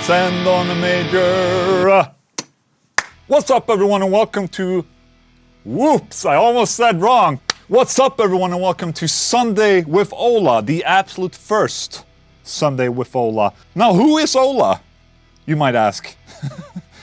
let's end on a major. What's up, everyone, and welcome to... Whoops, I almost said wrong. What's up, everyone, and welcome to Sunday with Ola, the absolute first Sunday with Ola. Now, who is Ola? You might ask.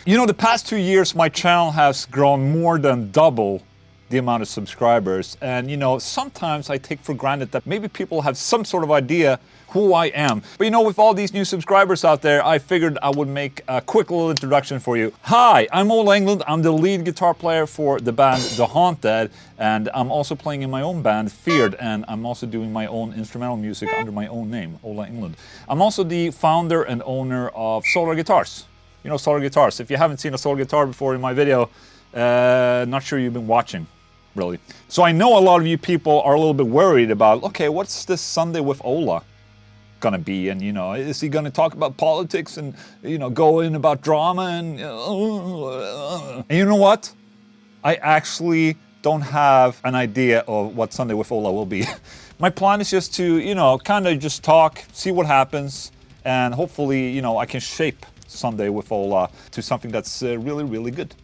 You know, the past 2 years, my channel has grown more than double the amount of subscribers. And, you know, sometimes I take for granted that maybe people have some sort of idea who I am. But, you know, with all these new subscribers out there, I figured I would make a quick little introduction for you. Hi, I'm Ola Englund. I'm the lead guitar player for the band The Haunted. And I'm also playing in my own band, Feared. And I'm also doing my own instrumental music under my own name, Ola Englund. I'm also the founder and owner of Solar Guitars. You know, Solar Guitars. If you haven't seen a Solar Guitar before in my video, not sure you've been watching. Really. So I know a lot of you people are a little bit worried about, okay, what's this Sunday with Ola gonna be? And, you know, is he gonna talk about politics and, you know, go in about drama and you know what? I actually don't have an idea of what Sunday with Ola will be. My plan is just to, you know, kind of just talk, see what happens, and hopefully, you know, I can shape Sunday with Ola to something that's really, really good.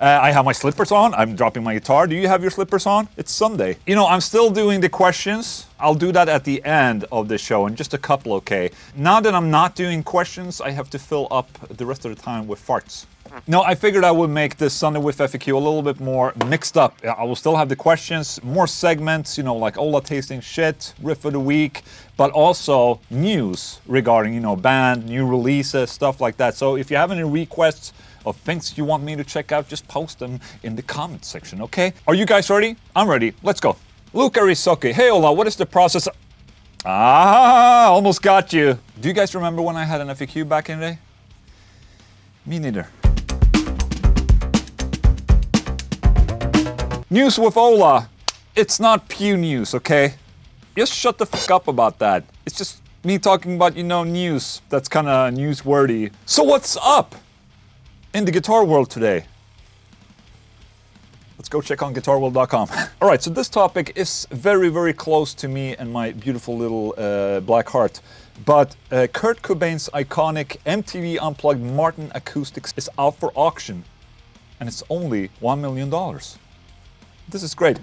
I have my slippers on, I'm dropping my guitar. Do you have your slippers on? It's Sunday. You know, I'm still doing the questions. I'll do that at the end of the show, in just a couple, okay? Now that I'm not doing questions, I have to fill up the rest of the time with farts. No, I figured I would make this Sunday with FAQ a little bit more mixed up. I will still have the questions, more segments, you know, like Ola Tasting Shit, Riff of the Week, but also news regarding, you know, band, new releases, stuff like that. So if you have any requests of things you want me to check out, just post them in the comment section, okay? Are you guys ready? I'm ready. Let's go. Luca Risoki. Hey, Ola, what is the process? Almost got you. Do you guys remember when I had an FAQ back in the day? Me neither. News with Ola. It's not Pew News, okay? Just shut the fuck up about that. It's just me talking about, you know, news that's kind of newsworthy. So what's up in the guitar world today? Let's go check on guitarworld.com. All right, so this topic is very, very close to me and my beautiful little black heart. But Kurt Cobain's iconic MTV Unplugged Martin Acoustics is out for auction. And it's only $1 million. This is great.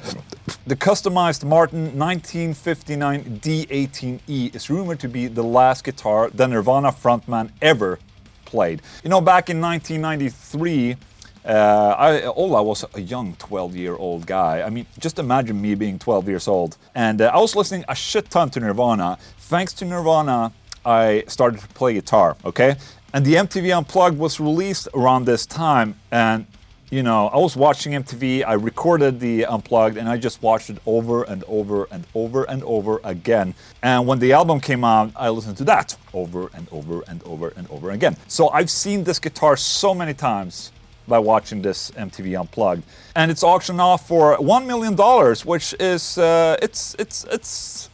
The customized Martin 1959 D18E is rumored to be the last guitar the Nirvana frontman ever played. You know, back in 1993, Ola was a young 12-year-old guy. I mean, just imagine me being 12 years old. And I was listening a shit ton to Nirvana. Thanks to Nirvana, I started to play guitar, okay? And the MTV Unplugged was released around this time. And, you know, I was watching MTV, I recorded the Unplugged, and I just watched it over and over and over and over again. And when the album came out, I listened to that over and over and over and over again. So I've seen this guitar so many times by watching this MTV Unplugged. And it's auctioned off for $1 million, which is,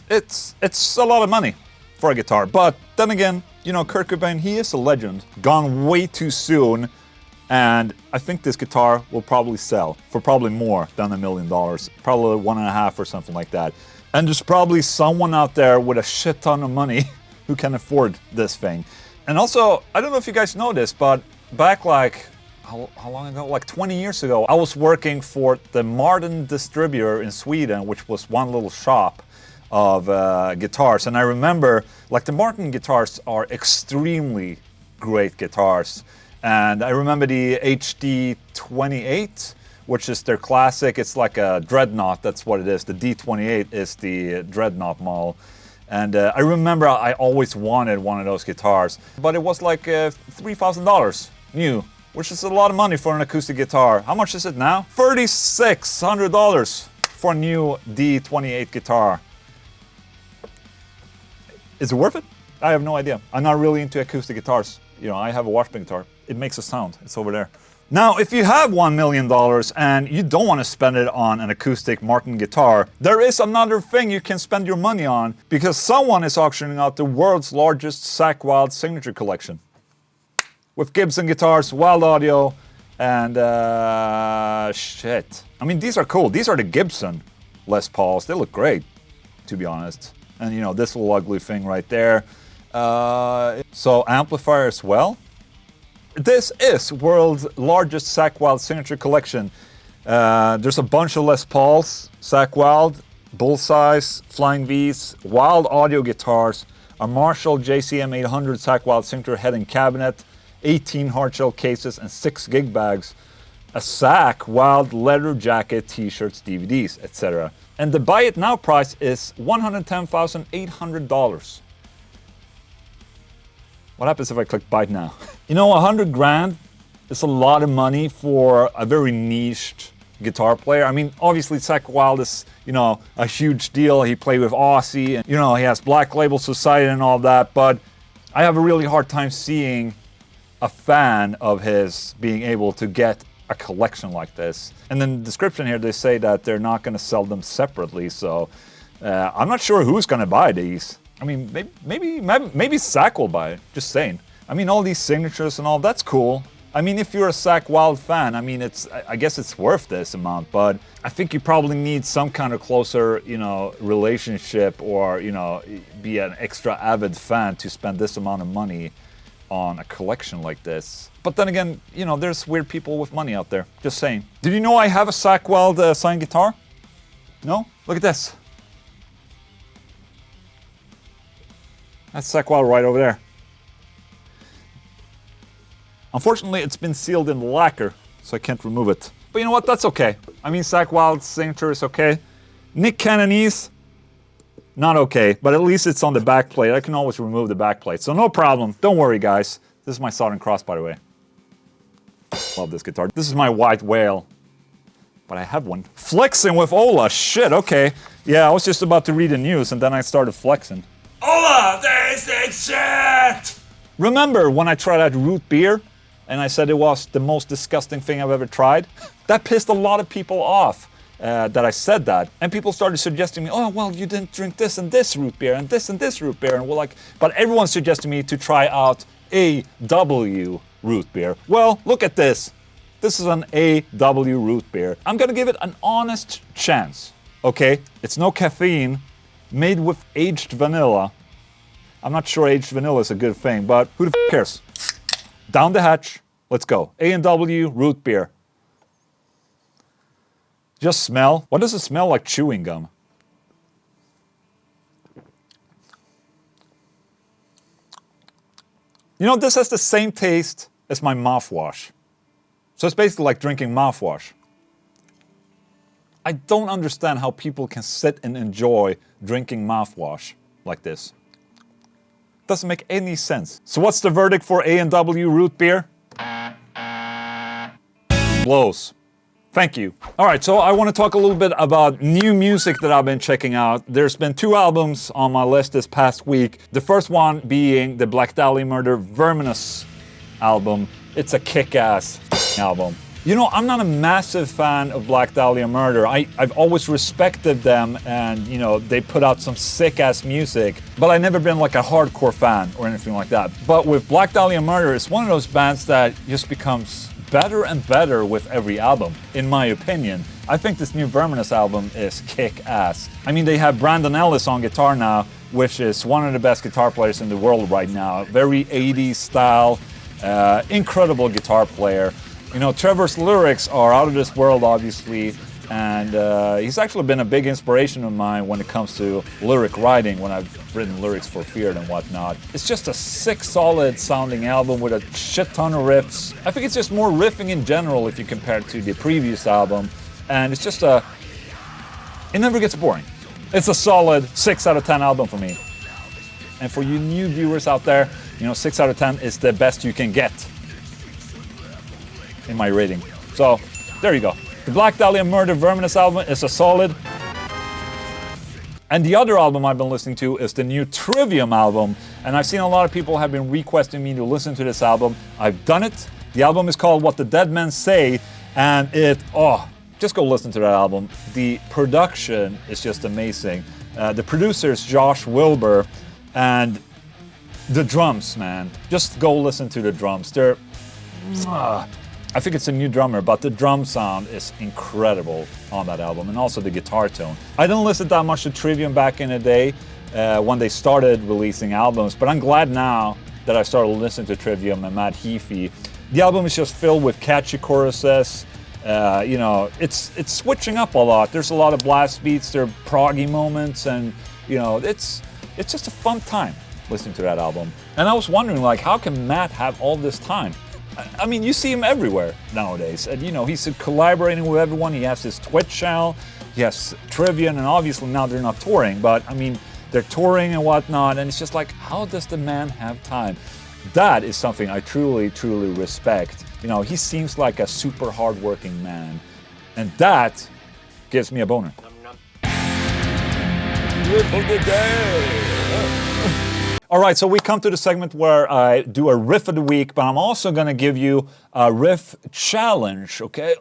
it's a lot of money for a guitar. But then again, you know, Kurt Cobain, he is a legend, gone way too soon. And I think this guitar will probably sell for probably more than $1 million, probably 1.5 or something like that. And there's probably someone out there with a shit ton of money who can afford this thing. And also, I don't know if you guys know this, but back like, how long ago? Like 20 years ago, I was working for the Martin distributor in Sweden, which was one little shop of guitars. And I remember, like, the Martin guitars are extremely great guitars. And I remember the HD28, which is their classic. It's like a dreadnought, that's what it is. The D28 is the dreadnought model. And I remember I always wanted one of those guitars. But it was like $3,000 new, which is a lot of money for an acoustic guitar. How much is it now? $3,600 for a new D28 guitar. Is it worth it? I have no idea. I'm not really into acoustic guitars. You know, I have a Washburn guitar. It makes a sound. It's over there. Now, if you have $1 million and you don't want to spend it on an acoustic Martin guitar, there is another thing you can spend your money on, because someone is auctioning out the world's largest Zakk Wylde signature collection. With Gibson guitars, Wylde audio, and shit. I mean, these are cool. These are the Gibson Les Pauls. They look great, to be honest. And, you know, this little ugly thing right there. So amplifier as well. this is world's largest Zakk Wylde signature collection. There's a bunch of Les Pauls, Zakk Wylde, Bullseyes, Flying V's, Wylde audio guitars, a Marshall JCM 800 Zakk Wylde signature head and cabinet, 18 hardshell cases and 6 gig bags, a Zakk Wylde leather jacket, t-shirts, DVDs, etc. And the buy it now price is $110,800. What happens if I click buy it now? You know, 100 grand is a lot of money for a very niched guitar player. I mean, obviously Zakk Wylde is, you know, a huge deal. He played with Ozzy and, you know, he has Black Label Society and all that, but I have a really hard time seeing a fan of his being able to get a collection like this. And in the description here, they say that they're not going to sell them separately, so I'm not sure who's going to buy these. I mean, maybe Zakk will buy it, just saying. I mean, all these signatures and all, that's cool. I mean, if you're a Zakk Wylde fan, I mean, I guess it's worth this amount, but I think you probably need some kind of closer, you know, relationship or, you know, be an extra avid fan to spend this amount of money on a collection like this. But then again, you know, there's weird people with money out there, just saying. Did you know I have a Zakk Wylde signed guitar? No? Look at this. That's Zakk Wylde right over there. Unfortunately, it's been sealed in lacquer, so I can't remove it. But you know what? That's okay. I mean, Zakk Wylde's signature is okay. Nick Cannonese, not okay, but at least it's on the back plate. I can always remove the back plate, so no problem. Don't worry, guys. This is my Southern Cross, by the way. Love this guitar. This is my White Whale, but I have one. Flexing with Ola, shit, okay. Yeah, I was just about to read the news, and then I started flexing. Ola Tasting Shit! Remember when I tried out root beer? And I said it was the most disgusting thing I've ever tried? That pissed a lot of people off that I said that. And people started suggesting me, oh, well, you didn't drink this and this root beer and this root beer. And we're like, but everyone suggested me to try out AW root beer. Well, look at this. This is an AW root beer. I'm gonna give it an honest chance, okay? It's no caffeine, made with aged vanilla. I'm not sure aged vanilla is a good thing, but who the f cares? Down the hatch, let's go. A&W root beer. Just smell. What does it smell like? Chewing gum. You know, this has the same taste as my mouthwash. So it's basically like drinking mouthwash. I don't understand how people can sit and enjoy drinking mouthwash like this. Doesn't make any sense. So what's the verdict for A&W root beer? Blows. Thank you. All right, so I want to talk a little bit about new music that I've been checking out. There's been 2 albums on my list this past week. The first one being the Black Dahlia Murder Verminous album. It's a kick-ass album. You know, I'm not a massive fan of Black Dahlia Murder. I've always respected them and, you know, they put out some sick-ass music, but I've never been like a hardcore fan or anything like that. But with Black Dahlia Murder, it's one of those bands that just becomes better and better with every album, in my opinion. I think this new Verminous album is kick-ass. I mean, they have Brandon Ellis on guitar now, which is one of the best guitar players in the world right now. Very 80s style, incredible guitar player. You know, Trevor's lyrics are out of this world, obviously, and he's actually been a big inspiration of mine when it comes to lyric writing, when I've written lyrics for Feared and whatnot. It's just a sick, solid sounding album with a shit ton of riffs. I think it's just more riffing in general if you compare it to the previous album, and it's just it never gets boring. It's a solid 6 out of 10 album for me. And for you new viewers out there, you know, 6 out of 10 is the best you can get in my rating. So, there you go. The Black Dahlia Murder Verminous album is a solid. And the other album I've been listening to is the new Trivium album. And I've seen a lot of people have been requesting me to listen to this album. I've done it. The album is called What the Dead Men Say. And just go listen to that album. The production is just amazing. The producer is Josh Wilbur. And the drums, man. Just go listen to the drums. They're... I think it's a new drummer, but the drum sound is incredible on that album, and also the guitar tone. I didn't listen that much to Trivium back in the day when they started releasing albums, but I'm glad now that I started listening to Trivium and Matt Heafy. The album is just filled with catchy choruses. You know, it's switching up a lot. There's a lot of blast beats, there are proggy moments, and you know, it's just a fun time listening to that album. And I was wondering, like, how can Matt have all this time? I mean, you see him everywhere nowadays, and you know, he's collaborating with everyone. He has his Twitch channel, he has trivia, and obviously now they're not touring, but I mean, they're touring and whatnot, and it's just like, how does the man have time? That is something I truly, truly respect. You know, he seems like a super hardworking man, and that gives me a boner. Riff of the day. All right, so we come to the segment where I do a riff of the week, but I'm also gonna give you a riff challenge, okay?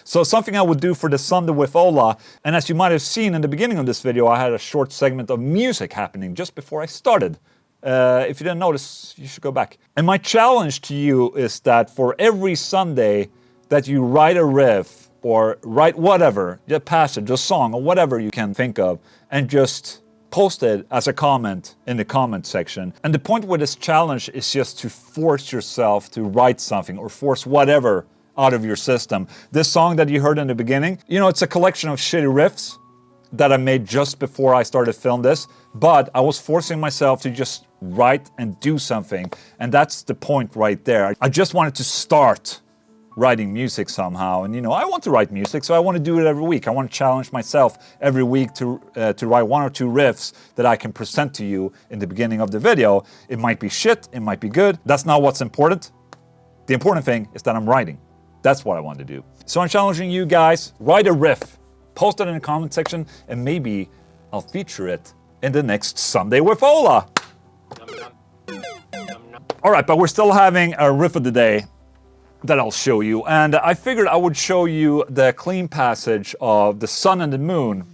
So something I would do for the Sunday with Ola, and as you might have seen in the beginning of this video, I had a short segment of music happening just before I started. If you didn't notice, you should go back. And my challenge to you is that for every Sunday that you write a riff, or write whatever, a passage, a song, or whatever you can think of, and just post it as a comment in the comment section. And the point with this challenge is just to force yourself to write something, or force whatever out of your system. This song that you heard in the beginning, you know, it's a collection of shitty riffs that I made just before I started film this, but I was forcing myself to just write and do something, and that's the point right there. I just wanted to start writing music somehow, and you know, I want to write music, so I want to do it every week. I want to challenge myself every week to write 1 or 2 riffs that I can present to you in the beginning of the video. It might be shit, it might be good. That's not what's important. The important thing is that I'm writing. That's what I want to do. So I'm challenging you guys, write a riff, post it in the comment section, and maybe I'll feature it in the next Sunday with Ola. All right, but we're still having a riff of the day that I'll show you, and I figured I would show you the clean passage of The Sun and the Moon,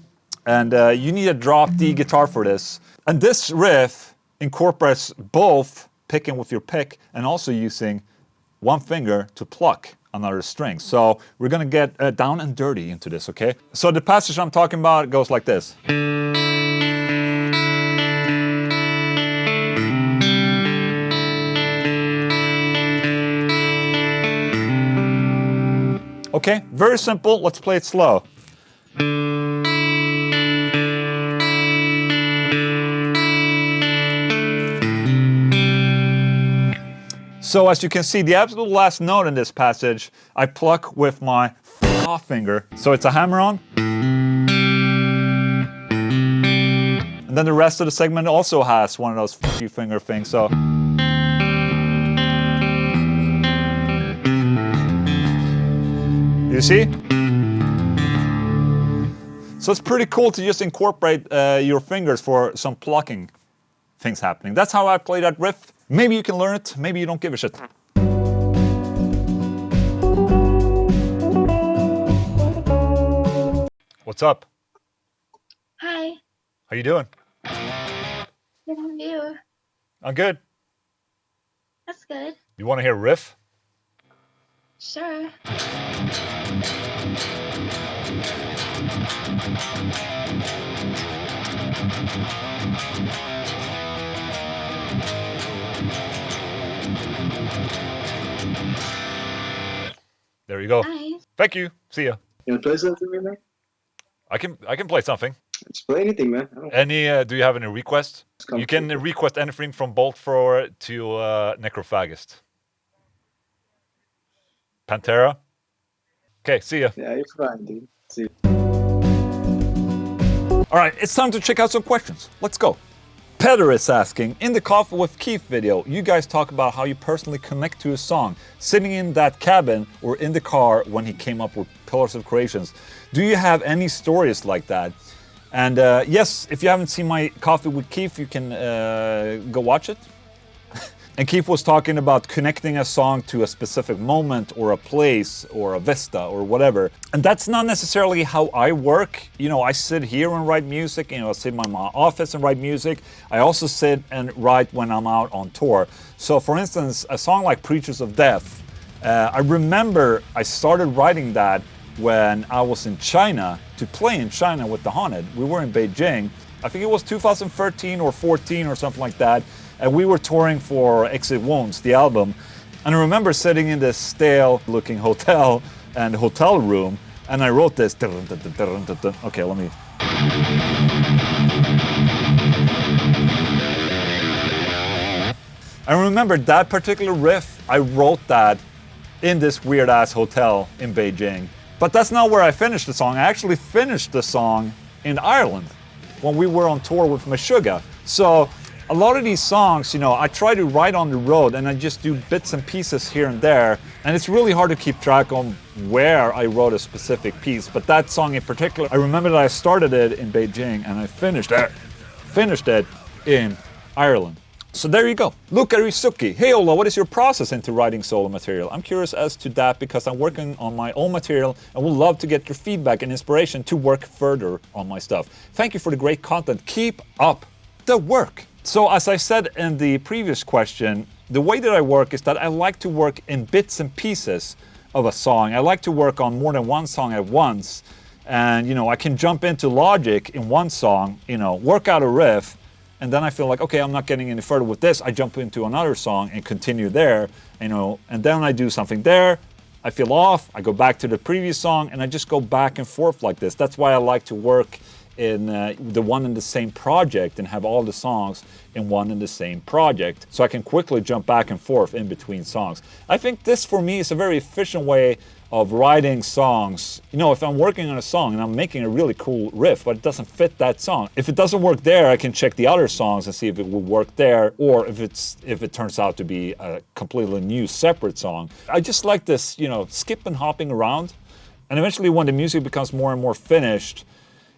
and you need a drop D guitar for this. And this riff incorporates both picking with your pick and also using one finger to pluck another string. So we're gonna get down and dirty into this, okay? So the passage I'm talking about goes like this. Okay, very simple. Let's play it slow. So as you can see, the absolute last note in this passage, I pluck with my off finger. So it's a hammer-on. And then the rest of the segment also has one of those few finger things, so. You see? So it's pretty cool to just incorporate your fingers for some plucking things happening. That's how I play that riff. Maybe you can learn it, maybe you don't give a shit. What's up? Hi. How you doing? Good, how are you? I'm good. That's good. You want to hear a riff? Sure. There you go. Nice. Thank you. See ya. You wanna play something, man? I can play something. Just play anything, man. I don't Any? Do you have any requests? come You can to- request anything from Bolt Thrower to Necrophagist. Pantera. Okay, see ya. Yeah, you're fine, dude. See. All right, it's time to check out some questions. Let's go. Peter is asking, in the Coffee with Keith video, you guys talk about how you personally connect to a song, sitting in that cabin or in the car when he came up with Pillars of Creations. Do you have any stories like that? And yes, if you haven't seen my Coffee with Keith, you can go watch it. And Keith was talking about connecting a song to a specific moment or a place or a vista or whatever. And that's not necessarily how I work. You know, I sit here and write music, you know, I sit in my office and write music. I also sit and write when I'm out on tour. So for instance, a song like Preachers of Death, I remember I started writing that when I was in China, to play in China with The Haunted. We were in Beijing. I think it was 2013 or 14 or something like that. And we were touring for Exit Wounds, the album. And I remember sitting in this stale-looking hotel and hotel room, and I wrote this. Okay, let me. I remember that particular riff, I wrote that in this weird-ass hotel in Beijing. But that's not where I finished the song. I actually finished the song in Ireland when we were on tour with Meshuggah. So a lot of these songs, you know, I try to write on the road and I just do bits and pieces here and there. And it's really hard to keep track on where I wrote a specific piece. But that song in particular, I remember that I started it in Beijing and I finished it in Ireland. So there you go. Luca Risuki. Hey Ola, what is your process into writing solo material? I'm curious as to that because I'm working on my own material and would love to get your feedback and inspiration to work further on my stuff. Thank you for the great content. Keep up the work. So as I said in the previous question, the way that I work is that I like to work in bits and pieces of a song. I like to work on more than one song at once. And you know, I can jump into Logic in one song, you know, work out a riff, and then I feel like, okay, I'm not getting any further with this. I jump into another song and continue there, you know, and then I do something there. I feel off, I go back to the previous song, and I just go back and forth like this. That's why I like to work in the one and the same project and have all the songs in one and the same project. So I can quickly jump back and forth in between songs. I think this, for me, is a very efficient way of writing songs. You know, if I'm working on a song and I'm making a really cool riff, but it doesn't fit that song, if it doesn't work there, I can check the other songs and see if it will work there, or if it turns out to be a completely new, separate song. I just like this, you know, skip and hopping around. And eventually when the music becomes more and more finished,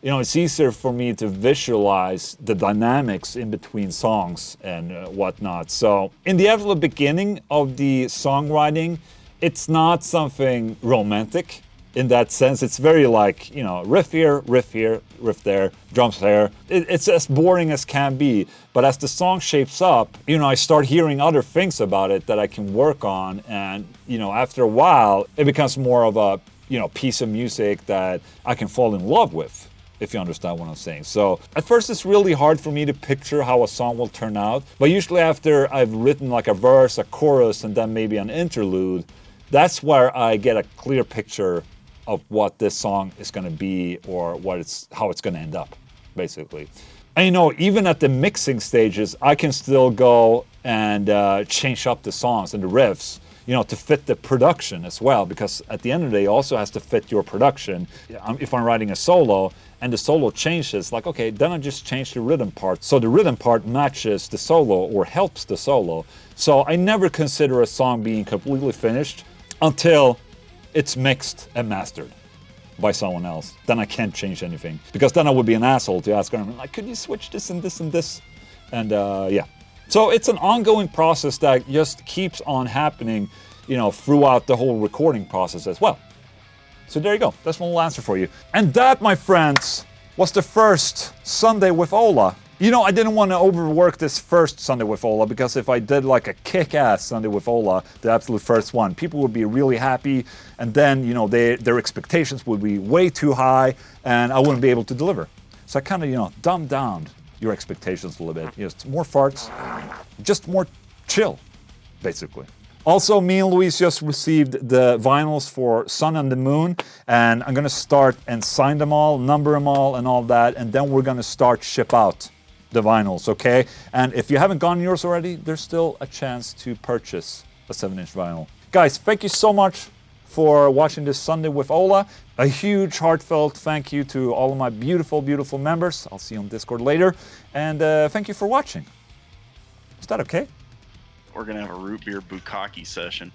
you know, it's easier for me to visualize the dynamics in between songs and whatnot. So in the absolute beginning of the songwriting, it's not something romantic in that sense. It's very like, you know, riff here, riff there, drums there. It's as boring as can be. But as the song shapes up, you know, I start hearing other things about it that I can work on. And, you know, after a while, it becomes more of a, you know, piece of music that I can fall in love with, if you understand what I'm saying. So at first it's really hard for me to picture how a song will turn out. But usually after I've written like a verse, a chorus, and then maybe an interlude, that's where I get a clear picture of what this song is going to be, or how it's going to end up, basically. And you know, even at the mixing stages, I can still go and change up the songs and the riffs, you know, to fit the production as well, because at the end of the day, it also has to fit your production. If I'm writing a solo and the solo changes, like, okay, then I just change the rhythm part. So the rhythm part matches the solo or helps the solo. So I never consider a song being completely finished until it's mixed and mastered by someone else. Then I can't change anything, because then I would be an asshole to ask them, like, could you switch this and this and this? And yeah. So it's an ongoing process that just keeps on happening, you know, throughout the whole recording process as well. So there you go. That's my little answer for you. And that, my friends, was the first Sunday with Ola. You know, I didn't want to overwork this first Sunday with Ola, because if I did like a kick-ass Sunday with Ola, the absolute first one, people would be really happy, and then, you know, their expectations would be way too high, and I wouldn't be able to deliver. So I kind of, you know, dumbed down your expectations a little bit. Just more farts, just more chill, basically. Also, me and Luis just received the vinyls for Sun and the Moon, and I'm gonna start and sign them all, number them all, and all that, and then we're gonna start ship out the vinyls, okay? And if you haven't gotten yours already, there's still a chance to purchase a 7-inch vinyl. Guys, thank you so much for watching this Sunday with Ola. A huge heartfelt thank you to all of my beautiful, beautiful members. I'll see you on Discord later. And thank you for watching. Is that okay? We're gonna have a root beer bukkake session.